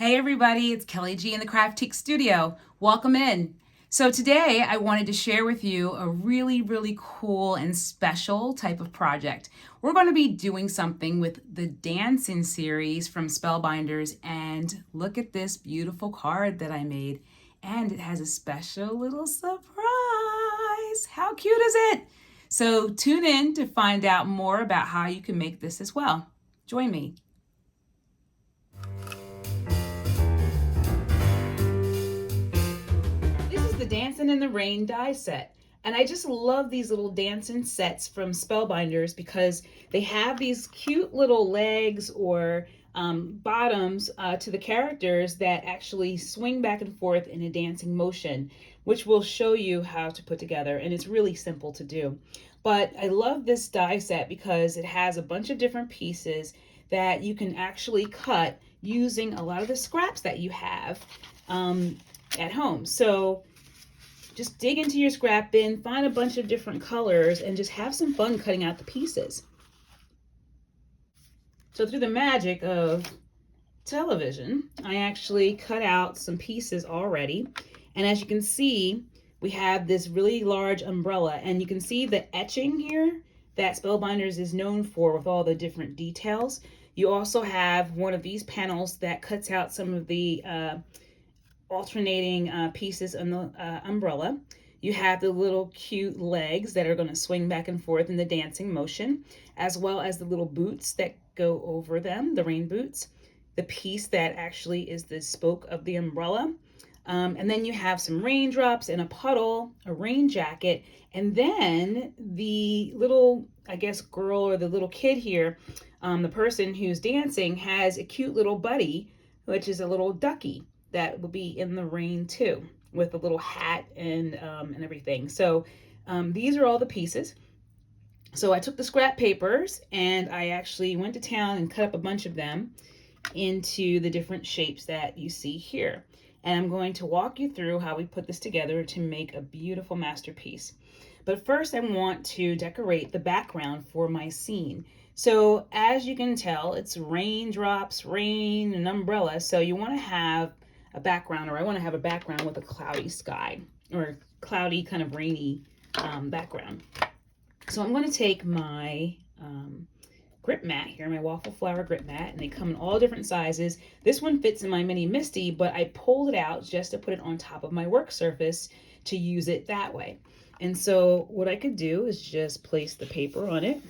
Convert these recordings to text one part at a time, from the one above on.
Hey everybody, it's Kelly G in the Craftique Studio. Welcome in. So today I wanted to share with you a really cool and special type of project. We're going to be doing something with the Dancin series from Spellbinders, and look at this beautiful card that I made. And it has a special little surprise. How cute is it? So tune in to find out more about how you can make this as well. Join me. This is the Dancin' in the Rain die set. And I just love these little Dancin' sets from Spellbinders because they have these cute little legs or bottoms to the characters that actually swing back and forth in a dancing motion, which we'll show you how to put together. And it's really simple to do. But I love this die set because it has a bunch of different pieces that you can actually cut using a lot of the scraps that you have at home. So just dig into your scrap bin, find a bunch of different colors, and just have some fun cutting out the pieces. So through the magic of television, I actually cut out some pieces already. And as you can see, we have this really large umbrella, and you can see the etching here that Spellbinders is known for with all the different details. You also have one of these panels that cuts out some of the alternating pieces on the umbrella. You have the little cute legs that are going to swing back and forth in the dancing motion, as well as the little boots that go over them, the rain boots, the piece that actually is the spoke of the umbrella. And then you have some raindrops and a puddle, a rain jacket, and then the little, I guess, girl or the little kid here, the person who's dancing has a cute little buddy, which is a little ducky that will be in the rain too, with a little hat and everything. So these are all the pieces. So I took the scrap papers and I actually went to town and cut up a bunch of them into the different shapes that you see here. And I'm going to walk you through how we put this together to make a beautiful masterpiece. But first I want to decorate the background for my scene. So as you can tell, it's raindrops, rain, an umbrella. So you want to have a background, or I want to have a background with a cloudy sky or cloudy kind of rainy background. So I'm going to take my grip mat here, my waffle flower grip mat, and they come in all different sizes. This one fits in my mini Misty, but I pulled it out just to put it on top of my work surface to use it that way. And so what I could do is just place the paper on it,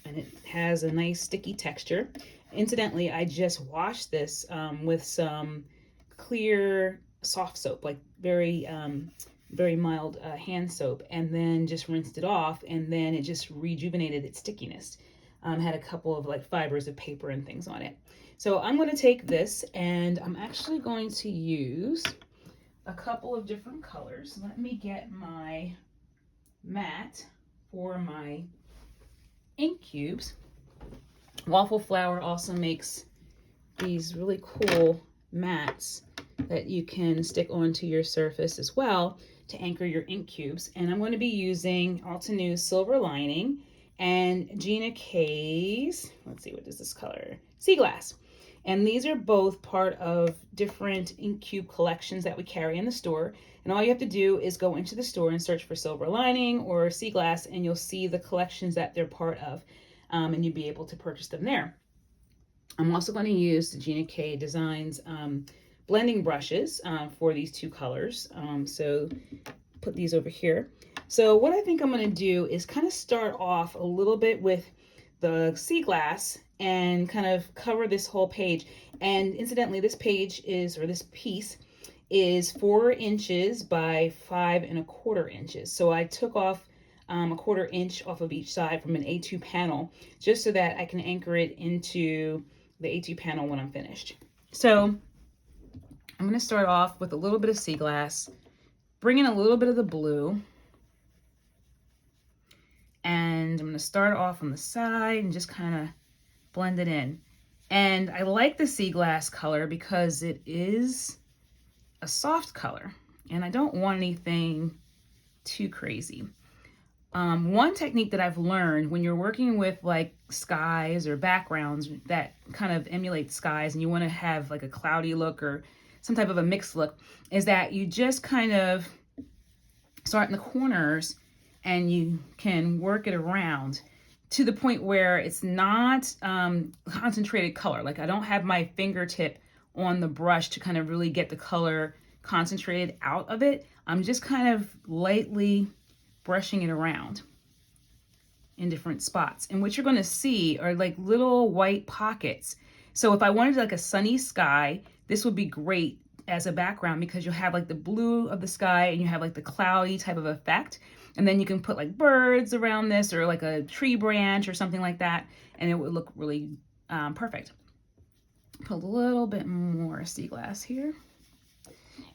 and it has a nice sticky texture. Incidentally, I just washed this with some clear soft soap, like very mild hand soap, and then just rinsed it off, and then it just rejuvenated its stickiness. Had a couple of like fibers of paper and things on it. So I'm going to take this and I'm actually going to use a couple of different colors. Let me get my mat for my ink cubes. Waffle Flower also makes these really cool mats that you can stick onto your surface as well to anchor your ink cubes. And I'm going to be using Altenews Silver Lining and Gina K's, let's see, what is this color? Sea Glass. And these are both part of different ink cube collections that we carry in the store. And all you have to do is go into the store and search for Silver Lining or Sea Glass, and you'll see the collections that they're part of. And you'll be able to purchase them there. I'm also going to use the Gina K Designs blending brushes for these two colors. So put these over here. So what I think I'm going to do is kind of start off a little bit with the sea glass and kind of cover this whole page. And incidentally, this page is, or this piece is 4 inches by 5¼ inches. So I took off a 1/4 inch off of each side from an A2 panel, just so that I can anchor it into the A2 panel when I'm finished. So I'm going to start off with a little bit of sea glass, bring in a little bit of the blue, and I'm going to start off on the side and just kind of blend it in. And I like the sea glass color because it is a soft color, and I don't want anything too crazy. One technique that I've learned when you're working with like skies or backgrounds that kind of emulate skies and you want to have like a cloudy look or some type of a mixed look is that you just kind of start in the corners and you can work it around to the point where it's not concentrated color. Like I don't have my fingertip on the brush to kind of really get the color concentrated out of it. I'm just kind of lightly brushing it around in different spots. And what you're going to see are like little white pockets. So if I wanted like a sunny sky, this would be great as a background because you'll have like the blue of the sky and you have like the cloudy type of effect. And then you can put like birds around this or like a tree branch or something like that. And it would look really perfect. Put a little bit more sea glass here.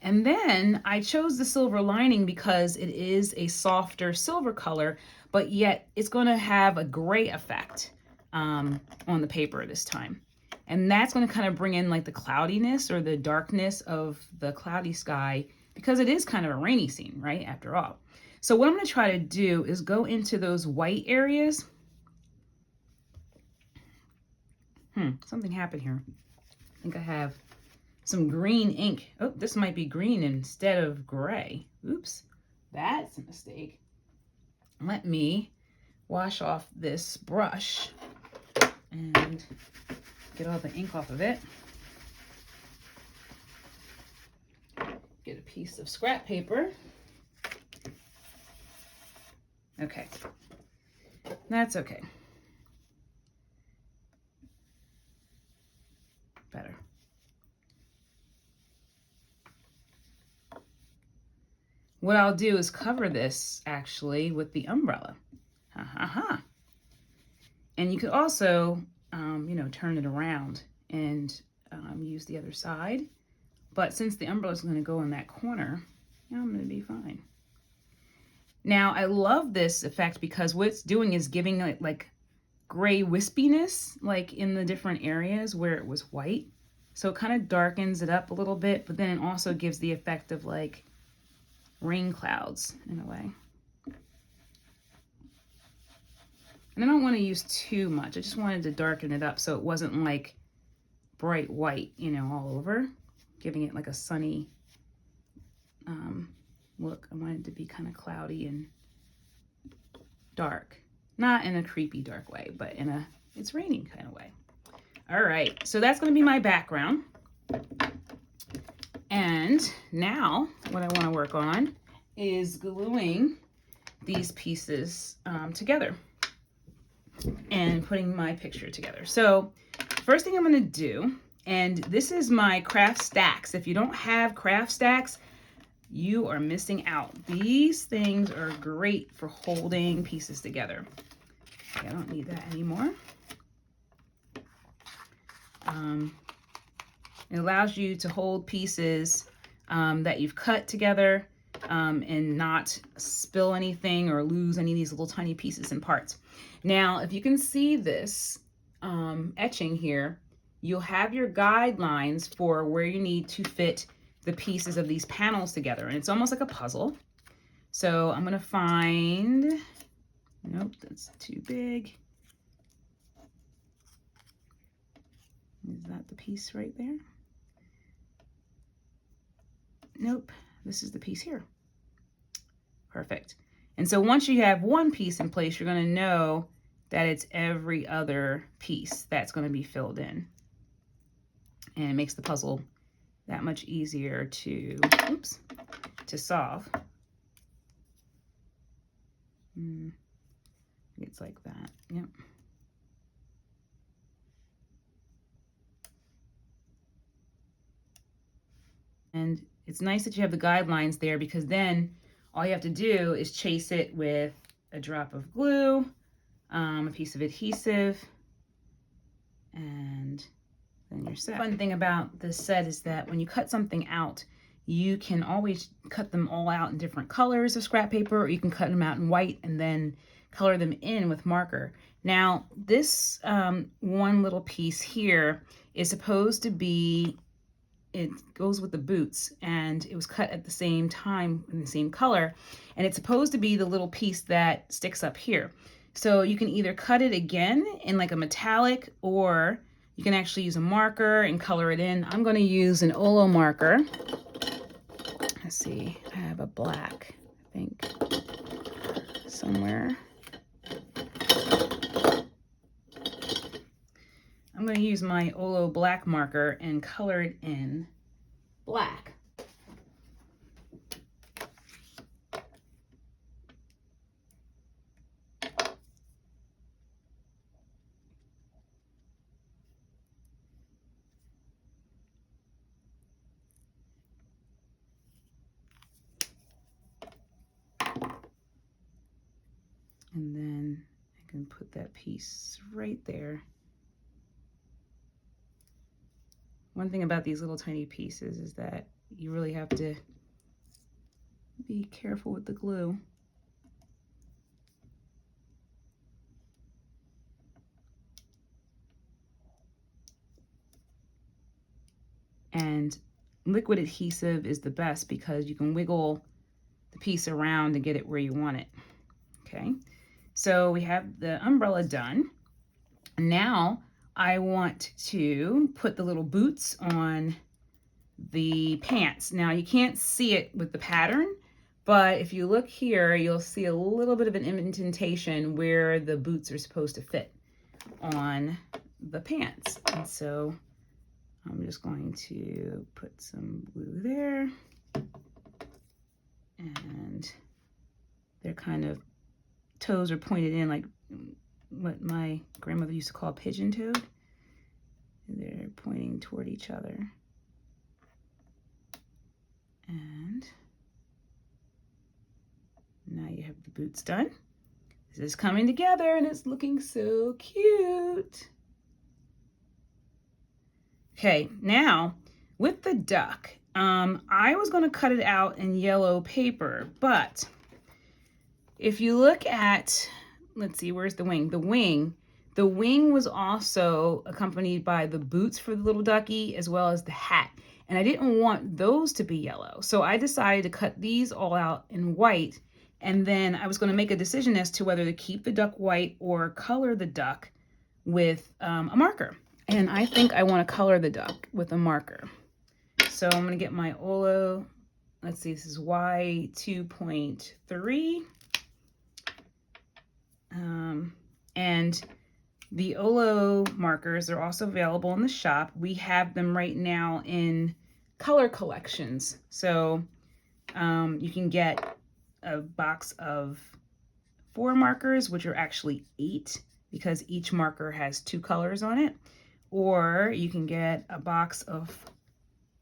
And then I chose the silver lining because it is a softer silver color, but yet it's going to have a gray effect on the paper this time. And that's going to kind of bring in like the cloudiness or the darkness of the cloudy sky because it is kind of a rainy scene, right? After all. So what I'm going to try to do is go into those white areas. Something happened here. I think I have some green ink. Oh, this might be green instead of gray. Oops, that's a mistake. Let me wash off this brush and get all the ink off of it. Get a piece of scrap paper. Okay, that's okay. Better. What I'll do is cover this actually with the umbrella. Ha ha ha. And you could also, turn it around and use the other side. But since the umbrella is going to go in that corner, I'm going to be fine. Now, I love this effect because what it's doing is giving it like gray wispiness, like in the different areas where it was white. So it kind of darkens it up a little bit, but then it also gives the effect of like rain clouds in a way. And I don't want to use too much. I just wanted to darken it up so it wasn't like bright white, all over, giving it like a sunny look. I wanted it to be kind of cloudy and dark. Not in a creepy dark way, but in a it's raining kind of way. All right, so that's going to be my background. And now what I want to work on is gluing these pieces together and putting my picture together. So first thing I'm going to do, and this is my craft stacks. If you don't have craft stacks, you are missing out. These things are great for holding pieces together. Okay, I don't need that anymore. It allows you to hold pieces that you've cut together and not spill anything or lose any of these little tiny pieces and parts. Now, if you can see this etching here, you'll have your guidelines for where you need to fit the pieces of these panels together. And it's almost like a puzzle. So I'm going to find, nope, that's too big. Is that the piece right there? Nope, this is the piece here. Perfect. And so once you have one piece in place, you're going to know that it's every other piece that's going to be filled in. And it makes the puzzle that much easier to solve. It's like that. Yep. And it's nice that you have the guidelines there because then all you have to do is chase it with a drop of glue, a piece of adhesive, and then you're set. The fun thing about this set is that when you cut something out, you can always cut them all out in different colors of scrap paper, or you can cut them out in white and then color them in with marker. Now, this one little piece here is supposed to be it goes with the boots, and it was cut at the same time in the same color, and it's supposed to be the little piece that sticks up here. So you can either cut it again in like a metallic, or you can actually use a marker and color it in. I'm going to use an Olo marker. Let's see, I have a black, I think, somewhere. I'm going to use my Olo black marker and color it in black. And then I can put that piece right there. One thing about these little tiny pieces is that you really have to be careful with the glue. And liquid adhesive is the best because you can wiggle the piece around to get it where you want it. Okay, so we have the umbrella done. Now I want to put the little boots on the pants. Now you can't see it with the pattern, but if you look here, you'll see a little bit of an indentation where the boots are supposed to fit on the pants. And so I'm just going to put some glue there, and they're kind of, toes are pointed in like what my grandmother used to call pigeon toed. They're pointing toward each other. And now you have the boots done. This is coming together and it's looking so cute. Okay, now with the duck, I was going to cut it out in yellow paper, but if you look at, let's see, where's the wing? The wing was also accompanied by the boots for the little ducky as well as the hat. And I didn't want those to be yellow. So I decided to cut these all out in white. And then I was going to make a decision as to whether to keep the duck white or color the duck with a marker. And I think I want to color the duck with a marker. So I'm going to get my Olo, let's see, this is Y2.3. And the Olo markers are also available in the shop. We have them right now in color collections. So you can get a box of 4 markers, which are actually 8 because each marker has 2 colors on it. Or you can get a box of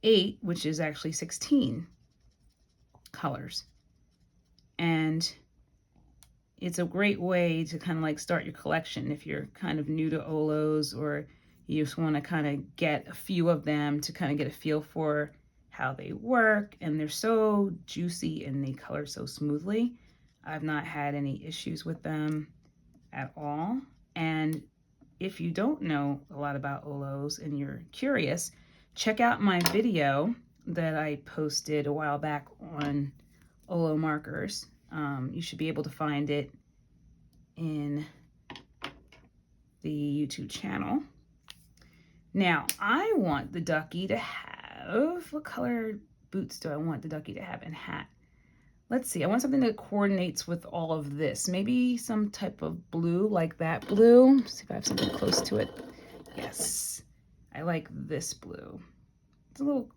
8, which is actually 16 colors. And it's a great way to kind of like start your collection if you're kind of new to Olos, or you just want to kind of get a few of them to kind of get a feel for how they work. And they're so juicy and they color so smoothly. I've not had any issues with them at all. And if you don't know a lot about Olos and you're curious, check out my video that I posted a while back on Olo markers. You should be able to find it in the YouTube channel. Now, I want the ducky to have, what color boots do I want the ducky to have and hat? Let's see, I want something that coordinates with all of this. Maybe some type of blue, like that blue. Let's see if I have something close to it. Yes, I like this blue. It's a little,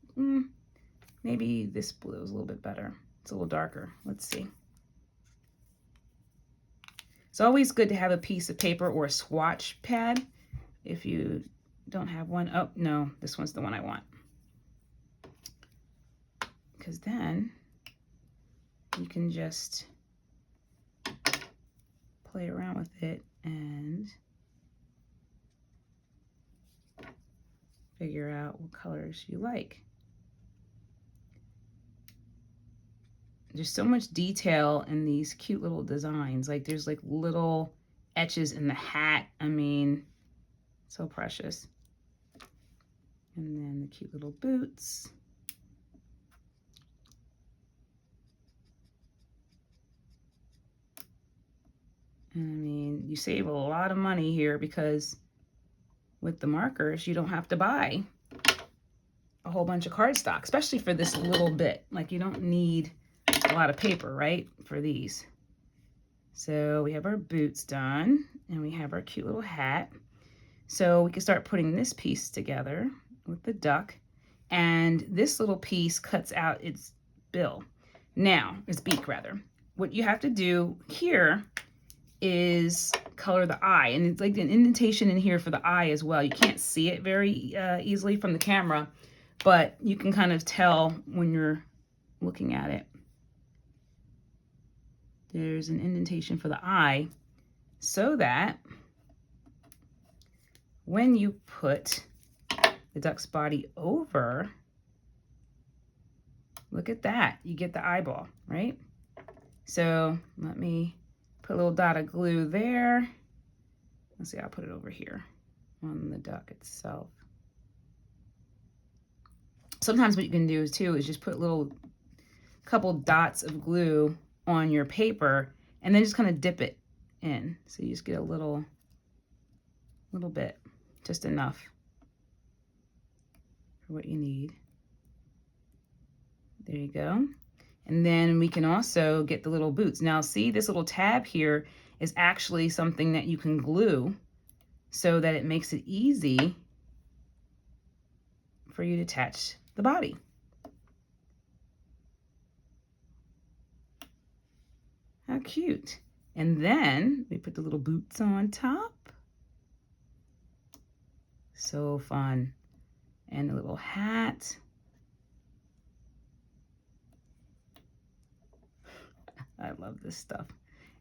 maybe this blue is a little bit better. It's a little darker. Let's see. It's always good to have a piece of paper or a swatch pad if you don't have one. Oh, no, this one's the one I want. Because then you can just play around with it and figure out what colors you like. There's so much detail in these cute little designs. Like there's like little etches in the hat. I mean, so precious. And then the cute little boots. I mean, you save a lot of money here because with the markers, you don't have to buy a whole bunch of cardstock, especially for this little bit. Like, you don't need a lot of paper, right, for these. So we have our boots done, and we have our cute little hat. So we can start putting this piece together with the duck, and this little piece cuts out its bill. Now, its beak rather. What you have to do here is color the eye, and it's like an indentation in here for the eye as well. You can't see it very easily from the camera, but you can kind of tell when you're looking at it. There's an indentation for the eye so that when you put the duck's body over, look at that, you get the eyeball, right? So let me put a little dot of glue there. Let's see, I'll put it over here on the duck itself. Sometimes what you can do too is just put couple dots of glue on your paper and then just kind of dip it in. So you just get a little bit, just enough for what you need. There you go. And then we can also get the little boots. Now see, this little tab here is actually something that you can glue so that it makes it easy for you to attach the body. How cute. And then we put the little boots on top. So fun. And a little hat. I love this stuff.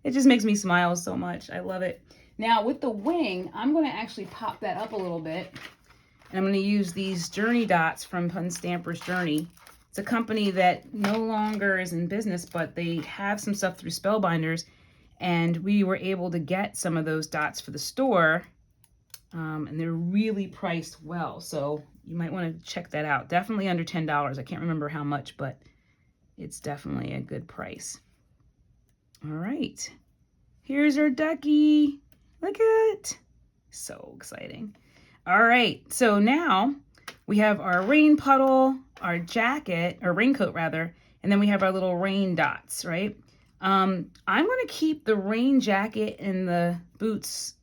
It just makes me smile so much. I love it. Now with the wing, I'm going to actually pop that up a little bit. And I'm going to use these Journey dots from Pun Stamper's Journey. It's a company that no longer is in business, but they have some stuff through Spellbinders. And we were able to get some of those dots for the store. And they're really priced well. So you might want to check that out. Definitely under $10. I can't remember how much, but it's definitely a good price. All right, here's our ducky. Look at it. So exciting. All right, so now we have our rain puddle, our jacket, or raincoat rather, and then we have our little rain dots, right? I'm gonna keep the rain jacket and the boots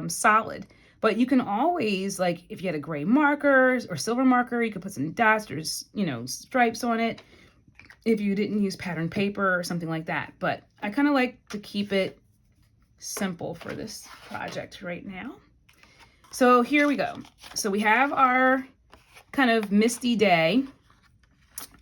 solid, but you can always, like if you had a gray marker or silver marker, you could put some dots or, you know, stripes on it if you didn't use patterned paper or something like that. But I kind of like to keep it simple for this project right now. So here we go. So we have our kind of misty day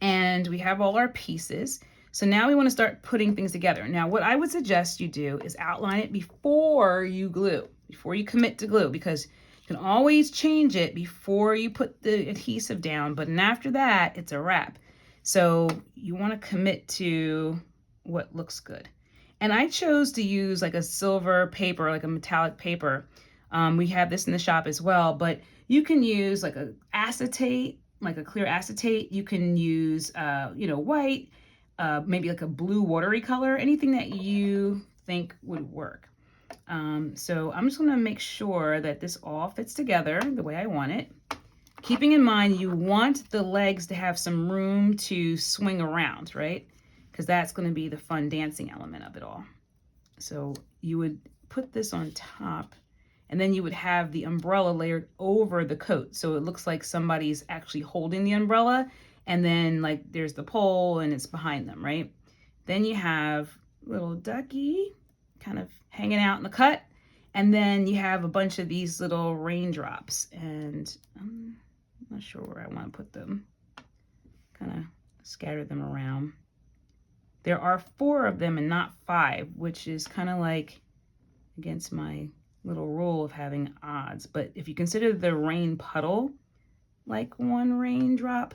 and we have all our pieces. So now we want to start putting things together. Now what I would suggest you do is outline it before you glue, before you commit to glue, because you can always change it before you put the adhesive down, but after that it's a wrap. So you want to commit to what looks good. And I chose to use like a silver paper, like a metallic paper. We have this in the shop as well, but you can use like a acetate, like a clear acetate. You can use, you know, white, maybe like a blue watery color, anything that you think would work. So I'm just going to make sure that this all fits together the way I want it. Keeping in mind, you want the legs to have some room to swing around, right? Because that's going to be the fun dancing element of it all. So you would put this on top, and then you would have the umbrella layered over the coat. So it looks like somebody's actually holding the umbrella, and then like there's the pole and it's behind them, right? Then you have little ducky kind of hanging out in the cut. And then you have a bunch of these little raindrops, and I'm not sure where I want to put them. Kind of scatter them around. There are 4 of them and not 5, which is kind of like against my little rule of having odds. But if you consider the rain puddle like 1 raindrop,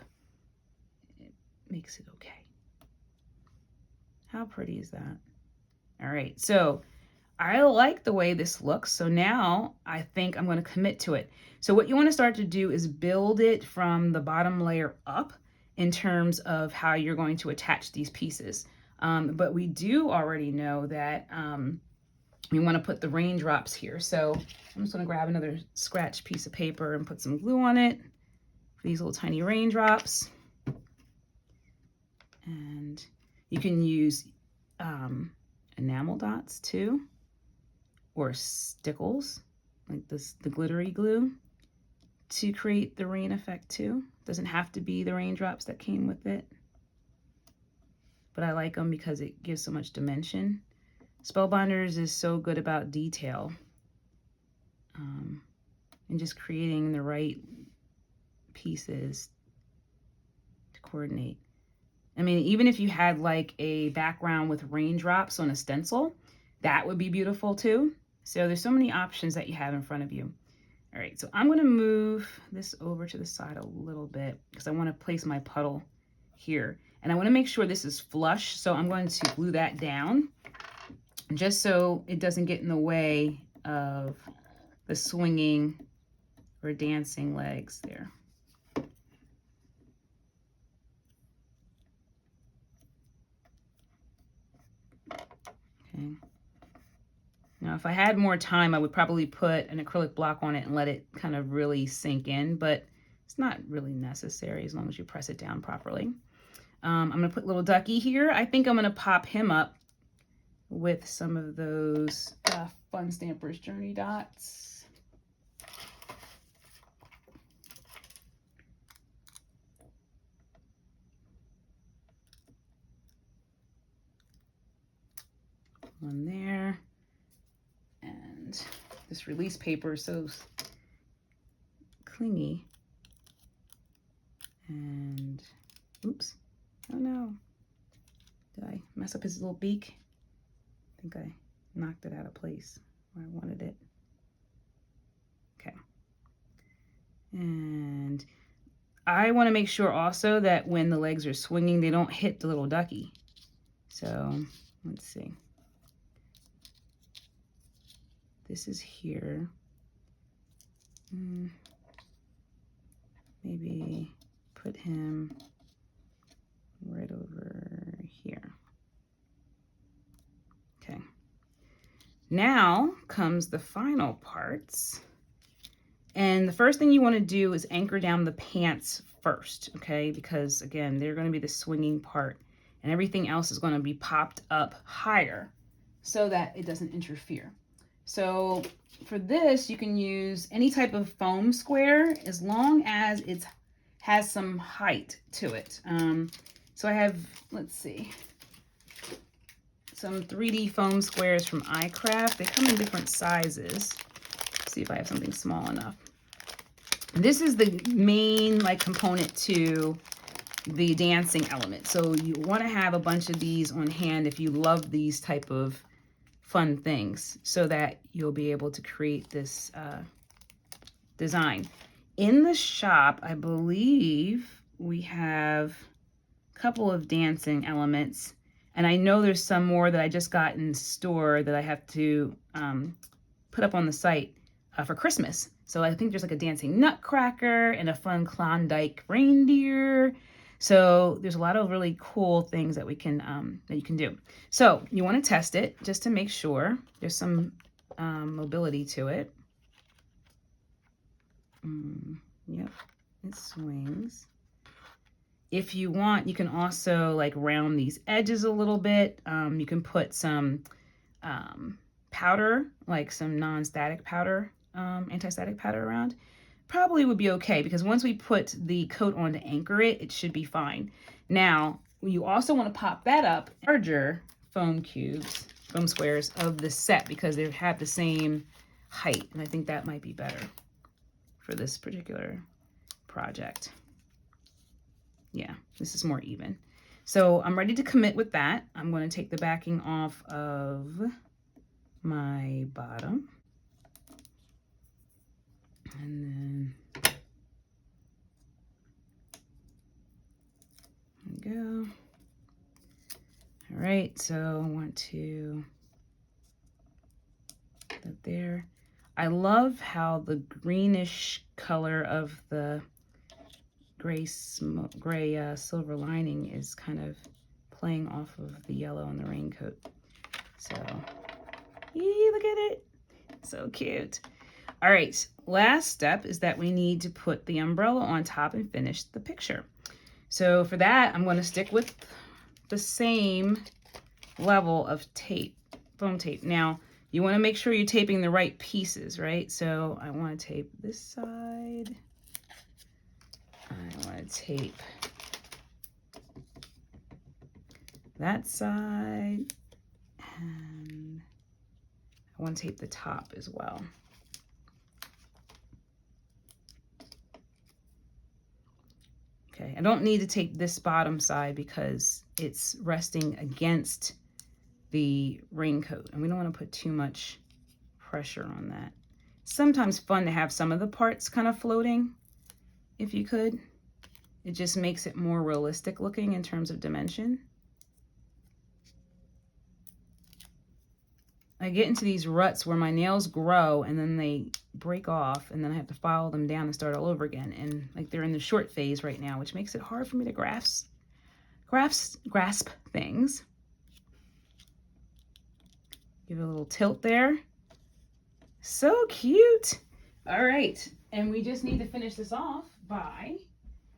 it makes it okay. How pretty is that? All right, so I like the way this looks. So now I think I'm going to commit to it. So what you want to start to do is build it from the bottom layer up in terms of how you're going to attach these pieces. But we do already know that we want to put the raindrops here. So I'm just going to grab another scratch piece of paper and put some glue on it for these little tiny raindrops. And you can use enamel dots too, or stickles, like this, the glittery glue, to create the rain effect too. Doesn't have to be the raindrops that came with it, but I like them because it gives so much dimension. Spellbinders is so good about detail and just creating the right pieces to coordinate. I mean, even if you had like a background with raindrops on a stencil, that would be beautiful too. So there's so many options that you have in front of you. All right, so I'm gonna move this over to the side a little bit because I wanna place my puddle here. And I wanna make sure this is flush, so I'm going to glue that down just so it doesn't get in the way of the swinging or dancing legs there. Okay. Now, if I had more time, I would probably put an acrylic block on it and let it kind of really sink in, but it's not really necessary as long as you press it down properly. I'm gonna put little Ducky here. I think I'm gonna pop him up with some of those Fun Stampers Journey dots. One there. And this release paper is so clingy. And oops, oh no. Did I mess up his little beak? I think I knocked it out of place where I wanted it. Okay. And I want to make sure also that when the legs are swinging, they don't hit the little ducky. So let's see. This is here. Maybe put him right over here. Okay. Now comes the final parts. And the first thing you want to do is anchor down the pants first, okay? Because again, they're going to be the swinging part and everything else is going to be popped up higher so that it doesn't interfere. So for this, you can use any type of foam square as long as it has some height to it. So I have, let's see, some 3D foam squares from iCraft. They come in different sizes. Let's see if I have something small enough. This is the main component to the dancing element. So you want to have a bunch of these on hand if you love these type of fun things so that you'll be able to create this design. In the shop, I believe we have a couple of dancing elements, and I know there's some more that I just got in store that I have to put up on the site for Christmas. So I think there's like a dancing nutcracker and a fun Klondike reindeer. So there's a lot of really cool things that we can that you can do. So you want to test it just to make sure there's some mobility to it. Yep, it swings. If you want, you can also round these edges a little bit. You can put some powder, like some non-static powder, anti-static powder around. Probably would be okay because once we put the coat on to anchor it, it should be fine. Now, you also want to pop that up larger foam cubes, foam squares of the set because they have the same height. And I think that might be better for this particular project. Yeah, this is more even. So I'm ready to commit with that. I'm going to take the backing off of my bottom. And then there we go. All right, so I want to right there. I love how the greenish color of the gray silver lining is kind of playing off of the yellow in the raincoat. So, yee, look at it. So cute. All right, last step is that we need to put the umbrella on top and finish the picture. So for that, I'm going to stick with the same level of tape, foam tape. Now, you want to make sure you're taping the right pieces, right? So I want to tape this side. I want to tape that side. And I want to tape the top as well. Okay, I don't need to tape this bottom side because it's resting against the raincoat, and we don't want to put too much pressure on that. Sometimes fun to have some of the parts kind of floating, if you could. It just makes it more realistic looking in terms of dimension. I get into these ruts where my nails grow and then they break off, and then I have to file them down and start all over again. And like they're in the short phase right now, which makes it hard for me to grasp things. Give it a little tilt there. So cute. All right, and we just need to finish this off by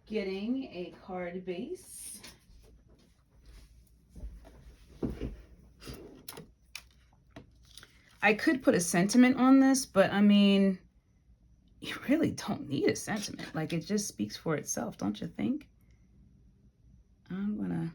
getting a card base. I could put a sentiment on this, but I mean, you really don't need a sentiment. Like, it just speaks for itself, don't you think? I'm gonna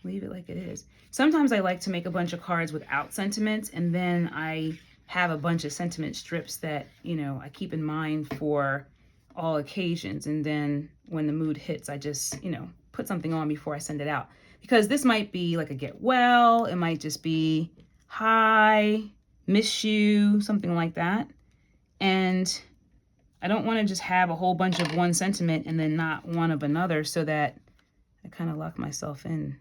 leave it like it is. Sometimes I like to make a bunch of cards without sentiments, and then I have a bunch of sentiment strips that, you know, I keep in mind for all occasions. And then when the mood hits, I just, you know, put something on before I send it out. Because this might be like a get well, it might just be hi, miss you, something like that. And I don't want to just have a whole bunch of one sentiment and then not one of another, so that I kind of lock myself in.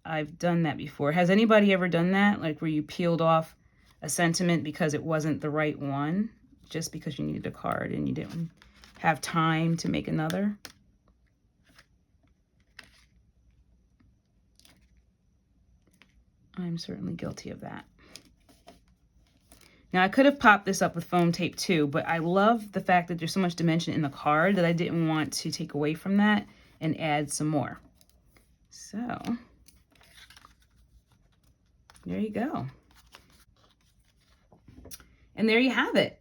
I've done that before. Has anybody ever done that? Like where you peeled off a sentiment because it wasn't the right one, just because you needed a card and you didn't have time to make another? I'm certainly guilty of that. Now, I could have popped this up with foam tape too, but I love the fact that there's so much dimension in the card that I didn't want to take away from that and add some more. So, there you go. And there you have it,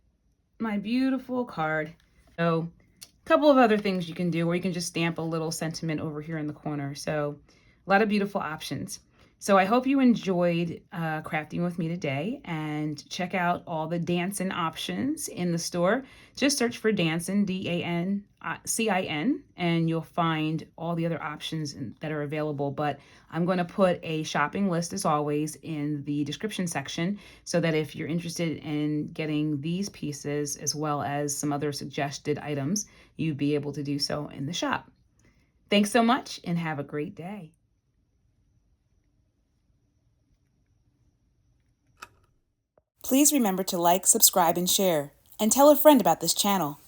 my beautiful card. So, a couple of other things you can do, or you can just stamp a little sentiment over here in the corner. So, a lot of beautiful options. So I hope you enjoyed crafting with me today, and check out all the Dancin options in the store. Just search for Dancin, D-A-N-C-I-N, and you'll find all the other options that are available. But I'm going to put a shopping list, as always, in the description section, so that if you're interested in getting these pieces as well as some other suggested items, you'd be able to do so in the shop. Thanks so much, and have a great day. Please remember to like, subscribe, and share, and tell a friend about this channel.